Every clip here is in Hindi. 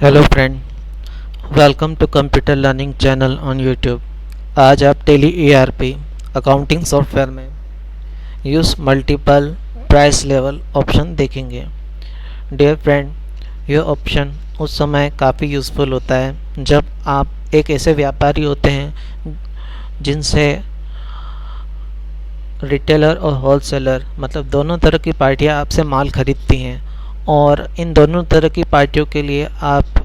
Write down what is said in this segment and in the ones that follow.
Hello friend, welcome to computer learning channel on YouTube. आज आप टेली ईआरपी अकाउंटिंग सॉफ्टवेयर में use multiple price level option देखेंगे। डियर फ्रेंड, यह ऑप्शन उस समय काफ़ी यूज़फुल होता है जब आप एक ऐसे व्यापारी होते हैं जिनसे रिटेलर और होलसेलर मतलब दोनों तरह की पार्टियां आपसे माल खरीदती हैं और इन दोनों तरह की पार्टियों के लिए आप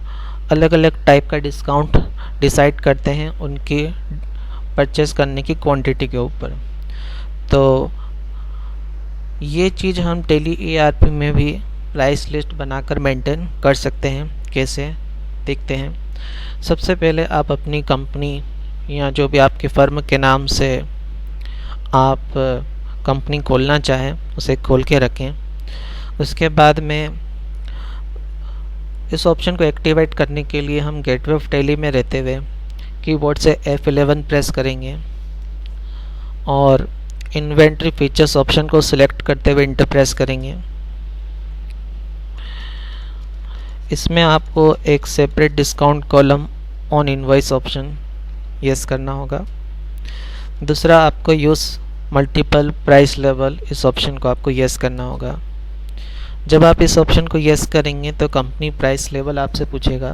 अलग अलग टाइप का डिस्काउंट डिसाइड करते हैं उनकी परचेस करने की क्वांटिटी के ऊपर। तो ये चीज़ हम टेली ईआरपी में भी प्राइस लिस्ट बनाकर मेंटेन कर सकते हैं। कैसे देखते हैं। सबसे पहले आप अपनी कंपनी या जो भी आपके फर्म के नाम से आप कंपनी खोलना चाहें उसे खोल के रखें। उसके बाद में इस ऑप्शन को एक्टिवेट करने के लिए हम गेटवे ऑफ टेली में रहते हुए कीबोर्ड से F11 प्रेस करेंगे और इन्वेंट्री फीचर्स ऑप्शन को सिलेक्ट करते हुए इंटर प्रेस करेंगे। इसमें आपको एक separate discount column on invoice option yes करना होगा। दूसरा, आपको यूज़ मल्टीपल प्राइस लेवल, इस ऑप्शन को आपको यस करना होगा। जब आप इस ऑप्शन को यस करेंगे तो कंपनी प्राइस लेवल आपसे पूछेगा।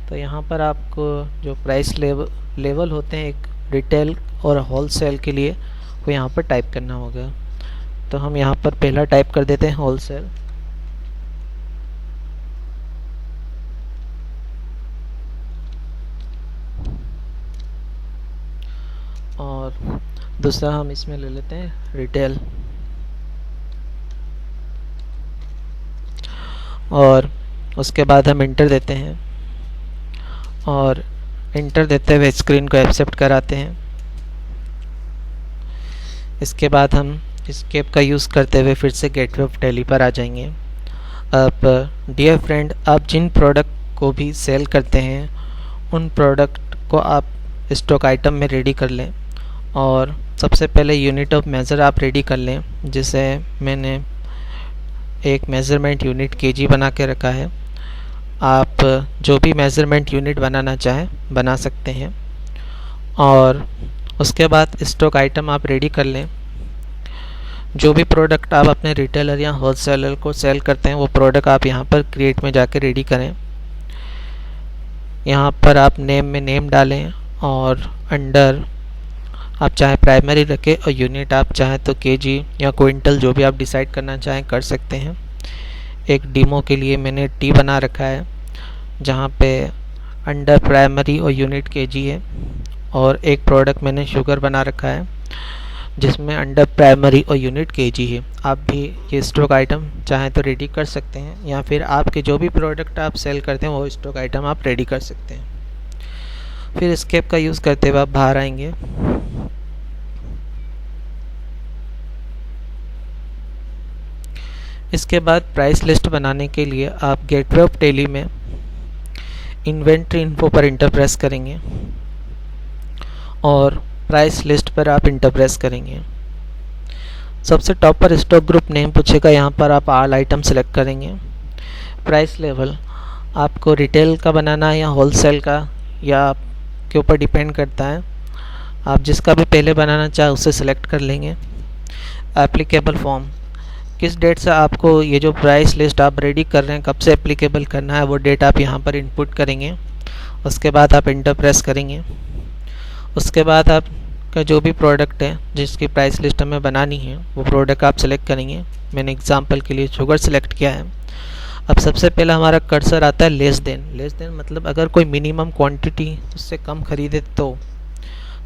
तो यहाँ पर आपको जो प्राइस लेवल होते हैं एक रिटेल और होलसेल के लिए, वो यहाँ पर टाइप करना होगा। तो हम यहाँ पर पहला टाइप कर देते हैं होलसेल। और दूसरा हम इसमें ले लेते हैं रिटेल। और उसके बाद हम इंटर देते हैं और इंटर देते हुए स्क्रीन को एक्सेप्ट कराते हैं। इसके बाद हम एस्केप का यूज़ करते हुए फिर से गेटवे ऑफ टेली पर आ जाएंगे। अब डियर फ्रेंड, आप जिन प्रोडक्ट को भी सेल करते हैं उन प्रोडक्ट को आप स्टॉक आइटम में रेडी कर लें और सबसे पहले यूनिट ऑफ मेज़र आप रेडी कर लें, जिसे मैंने एक मेज़रमेंट यूनिट केजी बना के रखा है। आप जो भी मेज़रमेंट यूनिट बनाना चाहें बना सकते हैं। और उसके बाद स्टॉक आइटम आप रेडी कर लें। जो भी प्रोडक्ट आप अपने रिटेलर या होलसेलर को सेल करते हैं वो प्रोडक्ट आप यहाँ पर क्रिएट में जाकर रेडी करें। यहाँ पर आप नेम में नेम डालें और अंडर आप चाहे प्राइमरी रखें और यूनिट आप चाहें तो केजी या क्विंटल जो भी आप डिसाइड करना चाहें कर सकते हैं। एक डेमो के लिए मैंने टी बना रखा है जहाँ पे अंडर प्राइमरी और यूनिट केजी है, और एक प्रोडक्ट मैंने शुगर बना रखा है जिसमें अंडर प्राइमरी और यूनिट केजी है। आप भी ये स्टॉक आइटम चाहें तो रेडी कर सकते हैं या फिर आपके जो भी प्रोडक्ट आप सेल करते हैं वो स्टॉक आइटम आप रेडी कर सकते हैं। फिर एस्केप का यूज़ करते हुए आप बाहर आएंगे। इसके बाद प्राइस लिस्ट बनाने के लिए आप गेटवे ऑफ टेली में इन्वेंट्री इन्फो पर इंटर प्रेस करेंगे और प्राइस लिस्ट पर आप इंटर प्रेस करेंगे। सबसे टॉप पर स्टॉक ग्रुप नेम पूछेगा, यहाँ पर आप ऑल आइटम सेलेक्ट करेंगे। प्राइस लेवल आपको रिटेल का बनाना है या होलसेल का, या आपके ऊपर डिपेंड करता है। आप जिसका भी पहले बनाना चाहे उसे सेलेक्ट कर लेंगे। एप्लीकेबल फॉर्म, किस डेट से आपको ये जो प्राइस लिस्ट आप रेडी कर रहे हैं कब से एप्लीकेबल करना है वो डेट आप यहाँ पर इनपुट करेंगे। उसके बाद आप इंटर प्रेस करेंगे। उसके बाद आपका जो भी प्रोडक्ट है जिसकी प्राइस लिस्ट हमें बनानी है वो प्रोडक्ट आप सेलेक्ट करेंगे। मैंने एग्जांपल के लिए शुगर सेलेक्ट किया है। अब सबसे पहला हमारा कर्सर आता है लेस देन मतलब अगर कोई मिनिमम क्वांटिटी उससे कम खरीदे तो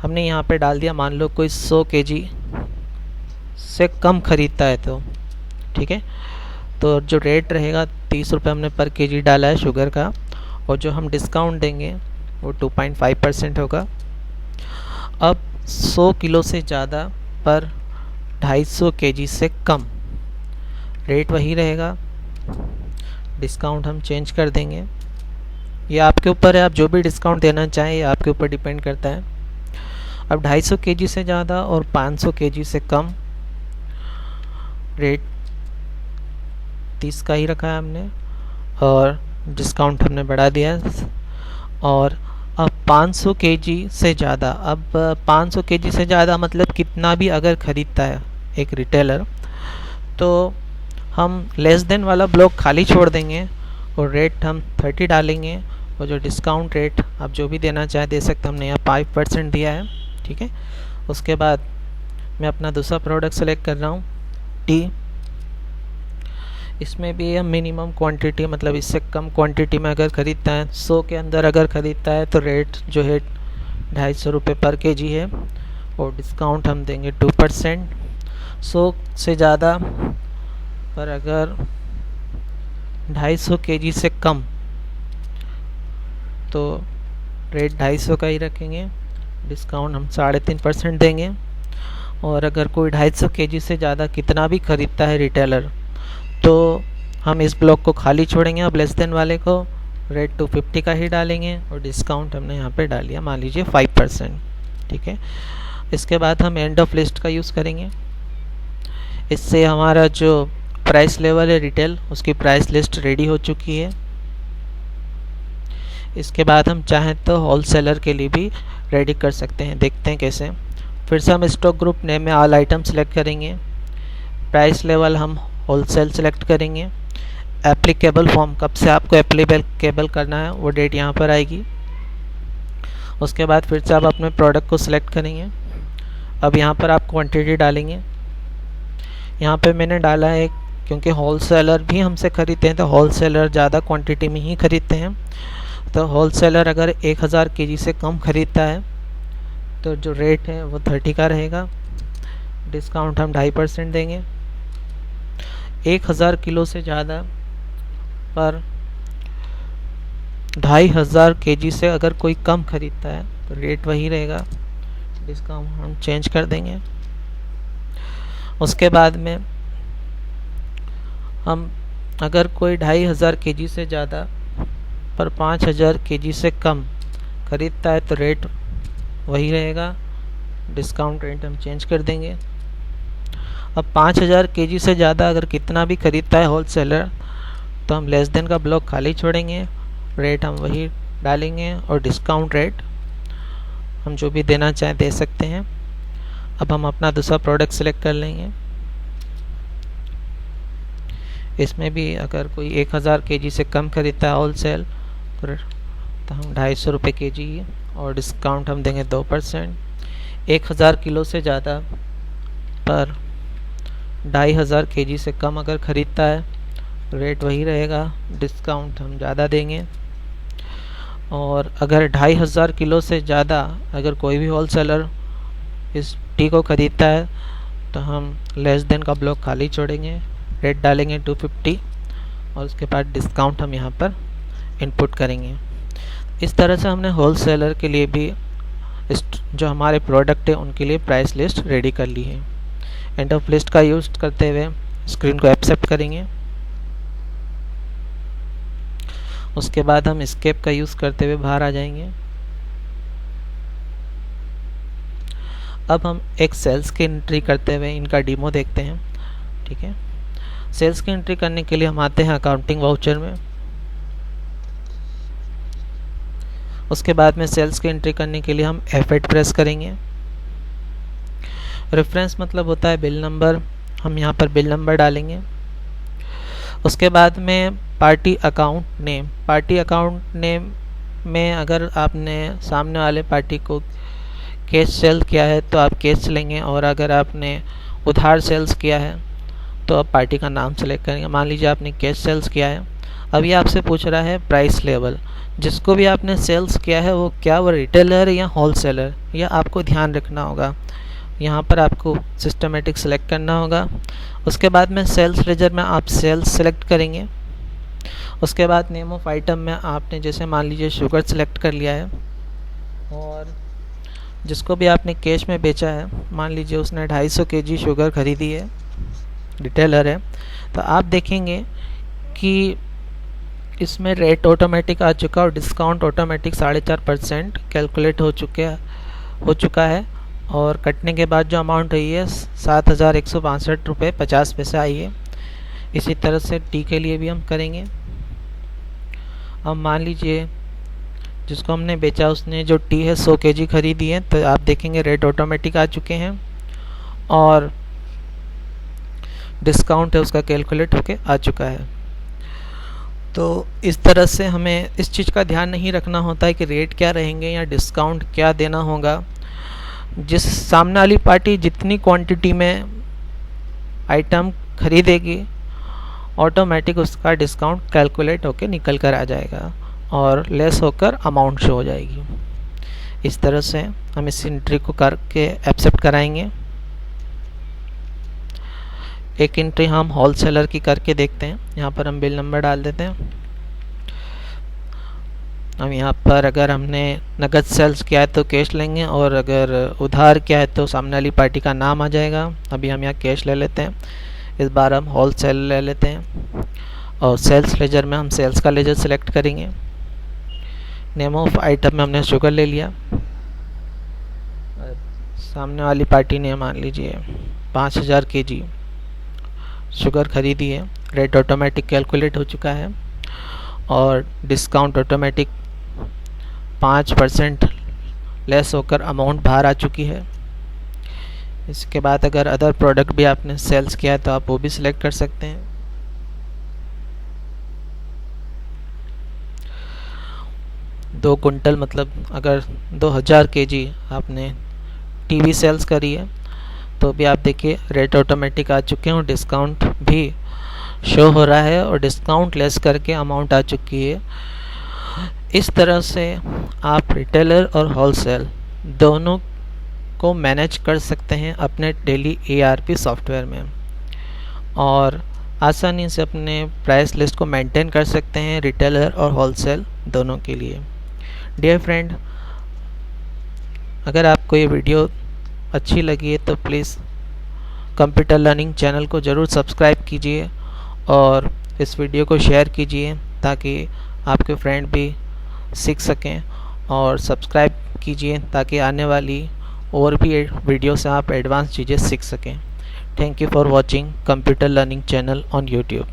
हमने यहाँ पे डाल दिया, मान लो कोई 100 kg से कम खरीदता है तो ठीक है। तो जो रेट रहेगा 30 रुपये हमने पर केजी डाला है शुगर का, और जो हम डिस्काउंट देंगे वो 2.5% होगा। अब 100 किलो से ज़्यादा पर 250 kg से कम रेट वही रहेगा, डिस्काउंट हम चेंज कर देंगे। ये आपके ऊपर है, आप जो भी डिस्काउंट देना चाहें ये आपके ऊपर डिपेंड करता है। अब 250 kg से ज़्यादा और 500 kg से कम रेट 30 का ही रखा है हमने, और डिस्काउंट हमने बढ़ा दिया है। और अब 500 केजी से ज़्यादा, अब 500 केजी से ज़्यादा मतलब कितना भी अगर ख़रीदता है एक रिटेलर, तो हम लेस देन वाला ब्लॉक खाली छोड़ देंगे और रेट हम 30 डालेंगे। और जो डिस्काउंट रेट आप जो भी देना चाहे दे सकते, हमने यहाँ 5% दिया है, ठीक है। उसके बाद मैं अपना दूसरा प्रोडक्ट सेलेक्ट कर रहा हूँ, टी। इसमें भी हम मिनिमम क्वांटिटी, मतलब इससे कम क्वांटिटी में अगर ख़रीदता है, 100 के अंदर अगर ख़रीदता है तो रेट जो है 250 रुपये पर केजी है। और डिस्काउंट हम देंगे 2%। 100 से ज़्यादा पर अगर 250 केजी से कम तो रेट 250 का ही रखेंगे, डिस्काउंट हम 3.5% देंगे। और अगर कोई 250 केजी से ज़्यादा कितना भी ख़रीदता है रिटेलर, तो हम इस ब्लॉक को खाली छोड़ेंगे। अब लेस देन वाले को रेट 250 का ही डालेंगे और डिस्काउंट हमने यहाँ पे डाल दिया, मान लीजिए 5%, ठीक है। इसके बाद हम एंड ऑफ लिस्ट का यूज़ करेंगे। इससे हमारा जो प्राइस लेवल है रिटेल, उसकी प्राइस लिस्ट रेडी हो चुकी है। इसके बाद हम चाहें तो होलसेलर के लिए भी रेडी कर सकते हैं, देखते हैं कैसे। फिर से हम स्टॉक ग्रुप नेम में ऑल आइटम सेलेक्ट करेंगे। प्राइस लेवल हम होलसेल सेलेक्ट करेंगे। एप्लीकेबल फॉर्म, कब से आपको एप्लीकेबल करना है वो डेट यहाँ पर आएगी। उसके बाद फिर से आप अपने प्रोडक्ट को सिलेक्ट करेंगे। अब यहाँ पर आप क्वांटिटी डालेंगे। यहाँ पे मैंने डाला है, क्योंकि होलसेलर भी हमसे ख़रीदते हैं तो होलसेलर ज़्यादा क्वांटिटी में ही ख़रीदते हैं। तो होलसेलर अगर 1000 केजी से कम ख़रीदता है तो जो रेट है वो 30 का रहेगा। डिस्काउंट हम 2.5% देंगे। 1000 किलो से ज़्यादा पर 2500 केजी से अगर कोई कम ख़रीदता है तो रेट वही रहेगा, डिस्काउंट हम चेंज कर देंगे। उसके बाद में हम अगर कोई 2500 केजी से ज़्यादा पर 5000 केजी से कम ख़रीदता है तो रेट वही रहेगा, डिस्काउंट रेट हम चेंज कर देंगे। अब 5000 केजी से ज़्यादा अगर कितना भी ख़रीदता है होलसेलर, तो हम लेस देन का ब्लॉक खाली छोड़ेंगे, रेट हम वही डालेंगे और डिस्काउंट रेट हम जो भी देना चाहें दे सकते हैं। अब हम अपना दूसरा प्रोडक्ट सेलेक्ट कर लेंगे। इसमें भी अगर कोई 1000 केजी से कम ख़रीदता है होलसेल तो हम 250 रुपये केजी और डिस्काउंट हम देंगे 2%। 1000 किलो से ज़्यादा पर 2500 केजी से कम अगर ख़रीदता है रेट वही रहेगा, डिस्काउंट हम ज़्यादा देंगे। और अगर 2500 किलो से ज़्यादा अगर कोई भी होलसेलर इस टी को ख़रीदता है तो हम लेस देन का ब्लॉक खाली छोड़ेंगे, रेट डालेंगे 250 और उसके बाद डिस्काउंट हम यहाँ पर इनपुट करेंगे। इस तरह से हमने होलसेलर के लिए भी जो हमारे प्रोडक्ट है उनके लिए प्राइस लिस्ट रेडी कर ली है। एंड ऑफ लिस्ट का यूज़ करते हुए स्क्रीन को एक्सेप्ट करेंगे। उसके बाद हम एस्केप का यूज़ करते हुए बाहर आ जाएंगे। अब हम एक सेल्स की एंट्री करते हुए इनका डेमो देखते हैं, ठीक है। सेल्स की एंट्री करने के लिए हम आते हैं अकाउंटिंग वाउचर में। उसके बाद में सेल्स की एंट्री करने के लिए हम F8 प्रेस करेंगे। रेफरेंस मतलब होता है बिल नंबर, हम यहाँ पर बिल नंबर डालेंगे। उसके बाद में पार्टी अकाउंट नेम में अगर आपने सामने वाले पार्टी को कैश सेल किया है तो आप कैश लेंगे, और अगर आपने उधार सेल्स किया है तो आप पार्टी का नाम सेलेक्ट करेंगे। मान लीजिए आपने कैश सेल्स किया है। अब ये आपसे पूछ रहा है प्राइस लेवल, जिसको भी आपने सेल्स किया है वो क्या वो रिटेलर या होलसेलर, यह आपको ध्यान रखना होगा। यहाँ पर आपको सिस्टमेटिक सेलेक्ट करना होगा। उसके बाद में सेल्स लेजर में आप सेल्स सेलेक्ट करेंगे। उसके बाद नेम ऑफ आइटम में आपने जैसे मान लीजिए शुगर सेलेक्ट कर लिया है, और जिसको भी आपने कैश में बेचा है, मान लीजिए उसने 250 केजी शुगर ख़रीदी है, रिटेलर है, तो आप देखेंगे कि इसमें रेट ऑटोमेटिक आ चुका और डिस्काउंट ऑटोमेटिक 4.5% कैलकुलेट हो चुका है। और कटने के बाद जो अमाउंट आई है 7162 रुपये 50 पैसे आई है। इसी तरह से टी के लिए भी हम करेंगे। अब मान लीजिए जिसको हमने बेचा उसने जो टी है 100 kg खरीदी है, तो आप देखेंगे रेट ऑटोमेटिक आ चुके हैं और डिस्काउंट है उसका कैलकुलेट होके आ चुका है। तो इस तरह से हमें इस चीज़ का ध्यान नहीं रखना होता है कि रेट क्या रहेंगे या डिस्काउंट क्या देना होगा। जिस सामने वाली पार्टी जितनी क्वांटिटी में आइटम खरीदेगी ऑटोमेटिक उसका डिस्काउंट कैलकुलेट होके निकल कर आ जाएगा और लेस होकर अमाउंट शो हो जाएगी। इस तरह से हम इस एंट्री को करके एक्सेप्ट कराएंगे। एक एंट्री हम होलसेलर की करके देखते हैं। यहाँ पर हम बिल नंबर डाल देते हैं। हम यहाँ पर अगर हमने नगद सेल्स किया है तो कैश लेंगे और अगर उधार किया है तो सामने वाली पार्टी का नाम आ जाएगा। अभी हम यहाँ कैश ले लेते हैं। इस बार हम होलसेल ले लेते हैं और सेल्स लेजर में हम सेल्स का लेजर सेलेक्ट करेंगे। नेम ऑफ आइटम में हमने शुगर ले लिया। सामने वाली पार्टी ने मान लीजिए 5000 kg शुगर खरीदी है। रेट ऑटोमेटिक कैलकुलेट हो चुका है और डिस्काउंट ऑटोमेटिक 5% लेस होकर अमाउंट बाहर आ चुकी है। इसके बाद अगर अदर प्रोडक्ट भी आपने सेल्स किया है तो आप वो भी सिलेक्ट कर सकते हैं। 2 कुंटल मतलब अगर 2000 kg आपने टीवी सेल्स करी है तो भी आप देखिए रेट ऑटोमेटिक आ चुके हैं और डिस्काउंट भी शो हो रहा है और डिस्काउंट लेस करके अमाउंट आ चुकी है। इस तरह से आप रिटेलर और होलसेल दोनों को मैनेज कर सकते हैं अपने डेली ERP सॉफ्टवेयर में और आसानी से अपने प्राइस लिस्ट को मेंटेन कर सकते हैं रिटेलर और होलसेल दोनों के लिए। डियर फ्रेंड, अगर आपको ये वीडियो अच्छी लगी है तो प्लीज़ कंप्यूटर लर्निंग चैनल को ज़रूर सब्सक्राइब कीजिए और इस वीडियो को शेयर कीजिए ताकि आपके फ्रेंड भी सीख सकें और सब्सक्राइब कीजिए ताकि आने वाली और भी वीडियो से आप एडवांस चीज़ें सीख सकें। Thank you for watching computer learning channel on YouTube।